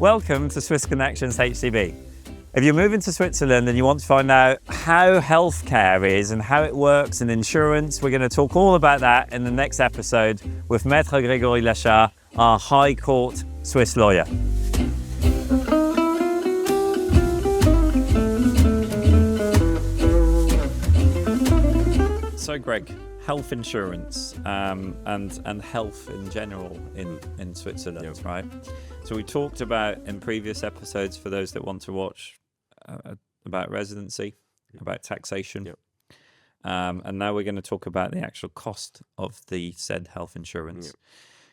Welcome to Swiss Connections HCB. If you're moving to Switzerland and you want to find out how healthcare is and how it works in insurance, we're going to talk all about that in the next episode with Maître Gregory Lachat, our High Court Swiss lawyer. So Greg, health insurance and health in general in Switzerland, yep. Right? So we talked about in previous episodes, for those that want to watch, about residency, about taxation. Yep. And now we're going to talk about the actual cost of the said health insurance. Yep.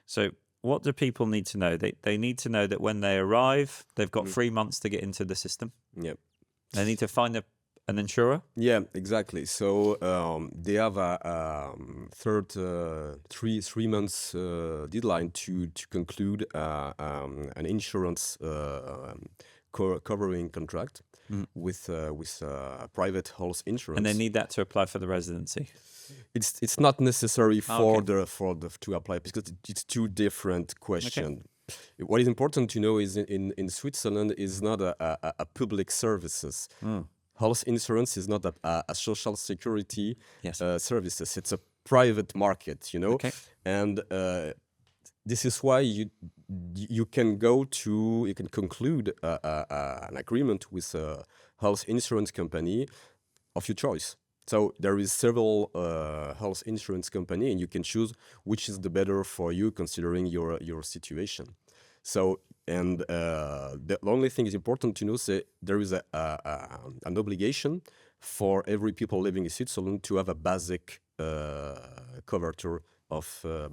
So what do people need to know? They need to know that when they arrive, they've got 3 months to get into the system. Yep. They need to find an insurer? Yeah, exactly. So they have a three months deadline to conclude an insurance covering contract with private health insurance. And they need that to apply for the residency. It's not necessary for the to apply because it's two different questions. Okay. What is important to know is in Switzerland is not a public services. Health insurance is not a social security services. It's a private market, you know. Okay. And this is why you can conclude an agreement with a health insurance company of your choice. So there is several health insurance company, and you can choose which is the better for you considering your situation. So, and the only thing is important to know is that there is an obligation for every people living in Switzerland to have a basic cover of a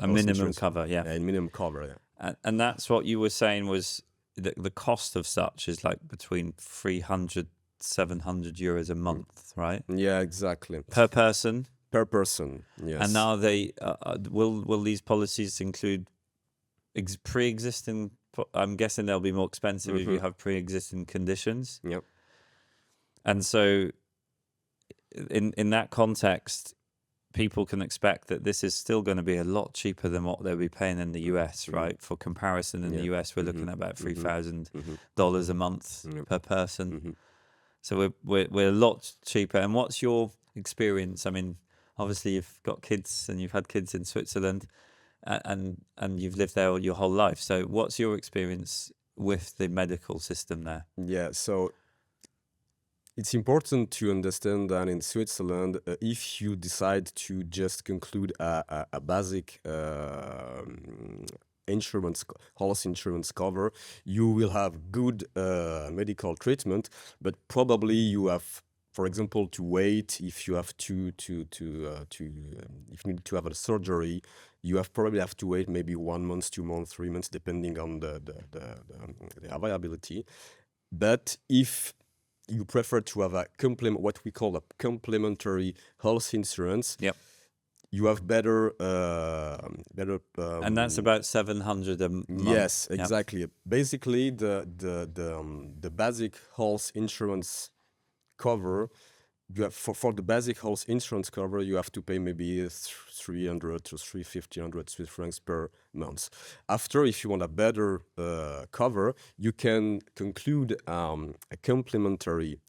minimum cover, a minimum cover, yeah. And that's what you were saying was the cost of such is like between 300, 700 euros a month, right? Yeah, exactly. Per person. Per person, yes. And now they will these policies include pre-existing? I'm guessing they'll be more expensive if you have pre-existing conditions. Yep. And so, in that context, people can expect that this is still going to be a lot cheaper than what they'll be paying in the US, right? For comparison, in the US, we're looking at about $3,000 a month per person. So we're a lot cheaper. And what's your experience? I mean, obviously you've got kids and you've had kids in Switzerland. And you've lived there your whole life. So what's your experience with the medical system there? Yeah, so it's important to understand that in Switzerland, if you decide to just conclude a basic health insurance cover, you will have good medical treatment, but probably you have, for example, to wait if you have if you need to have a surgery. You probably have to wait maybe 1 month, 2 months, 3 months, depending on the availability. But if you prefer to have what we call a complementary health insurance, you have better. And that's about 700 a month. Yes, exactly. Yep. Basically, the basic health insurance cover. You have, for the basic health insurance cover, you have to pay maybe 300 to 350 Swiss francs per month. After, if you want a better cover, you can conclude a complementary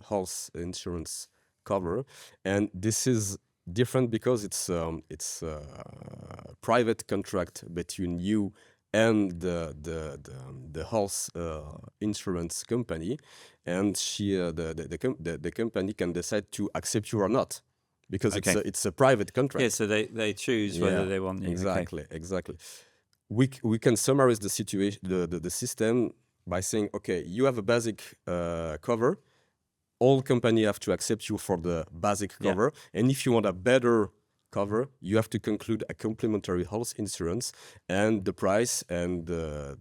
health insurance cover, and this is different because it's a private contract between you and the health insurance company, and the company can decide to accept you or not, because it's a private contract. Yeah, so they choose whether they want you. Exactly. We can summarize the situation, the system by saying, okay, you have a basic cover. All companies have to accept you for the basic cover, and if you want a better cover, you have to conclude a complementary health insurance, and the price and the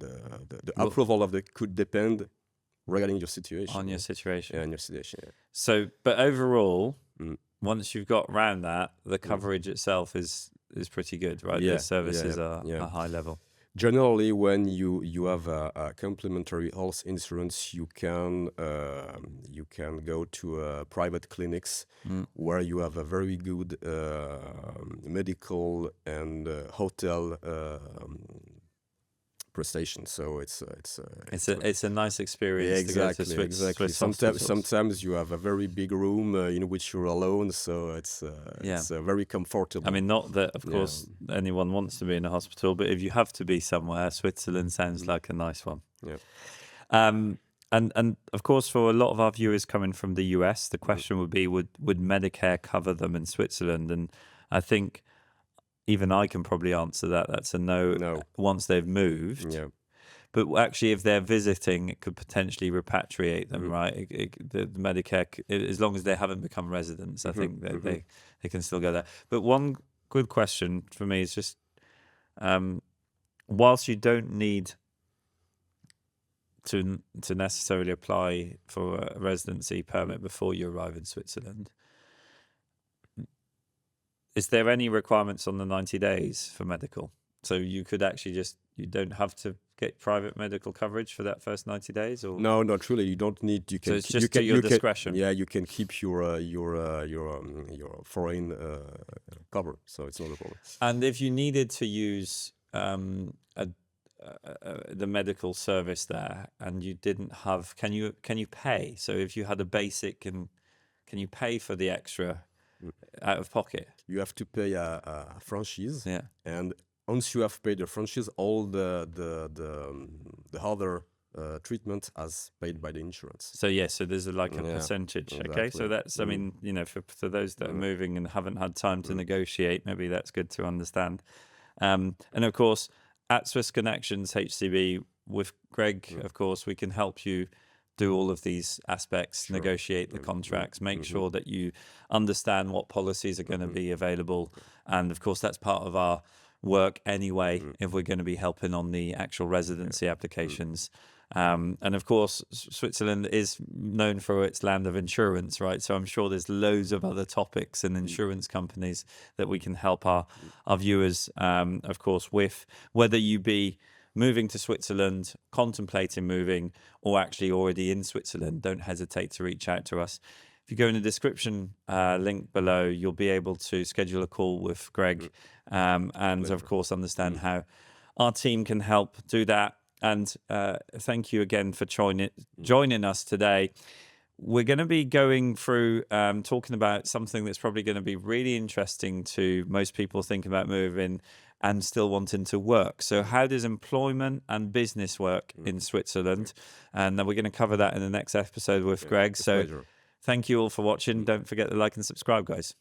approval of could depend regarding your situation. On your situation. Yeah, on your situation. Yeah. So, but overall, once you've got around that, the coverage itself is pretty good, right? Yeah, the services are high level. Generally, when you have a complementary health insurance, you can go to private clinics where you have a very good medical and hotel prestation. So it's a nice experience to go to Swiss Sometimes hospitals. you have a very big room in which you're alone, so it's very comfortable. I mean, not that of course anyone wants to be in a hospital, but if you have to be somewhere, Switzerland sounds like a nice one. Yeah. And of course, for a lot of our viewers coming from the US, the question would be, would Medicare cover them in Switzerland? And I think even I can probably answer that. That's a no. Once they've moved. Yeah. But actually, if they're visiting, it could potentially repatriate them, right? The Medicare, as long as they haven't become residents, I think that they can still go there. But one good question for me is just, whilst you don't need to necessarily apply for a residency permit before you arrive in Switzerland, is there any requirements on the 90 days for medical? So you could actually you don't have to get private medical coverage for that first 90 days, or no, not really. You don't need. You can. So it's just to your discretion. You can keep your foreign cover, so it's not a problem. And if you needed to use the medical service there, and you didn't have, can you pay? So if you had a basic, can you pay for the extra out of pocket? You have to pay a franchise. Yeah. And once you have paid the franchise, all the other treatment as paid by the insurance. So so there's a percentage. Exactly. Okay, so that's I mean, for those that are moving and haven't had time to negotiate, maybe that's good to understand. And of course, at Swiss Connections HCB with Greg, of course, we can help you do all of these aspects, negotiate the contracts, make sure that you understand what policies are going to be available. And of course, that's part of our work anyway, if we're going to be helping on the actual residency applications. And of course, Switzerland is known for its land of insurance, right? So I'm sure there's loads of other topics and insurance companies that we can help our viewers, of course, with, whether you be moving to Switzerland, contemplating moving, or actually already in Switzerland. Don't hesitate to reach out to us. If you go in the description link below, you'll be able to schedule a call with Greg and, of course, understand how our team can help do that. And thank you again for joining us today. We're going to be going through talking about something that's probably going to be really interesting to most people thinking about moving and still wanting to work. So how does employment and business work in Switzerland? And then we're going to cover that in the next episode with Greg. So thank you all for watching. Don't forget to like and subscribe, guys.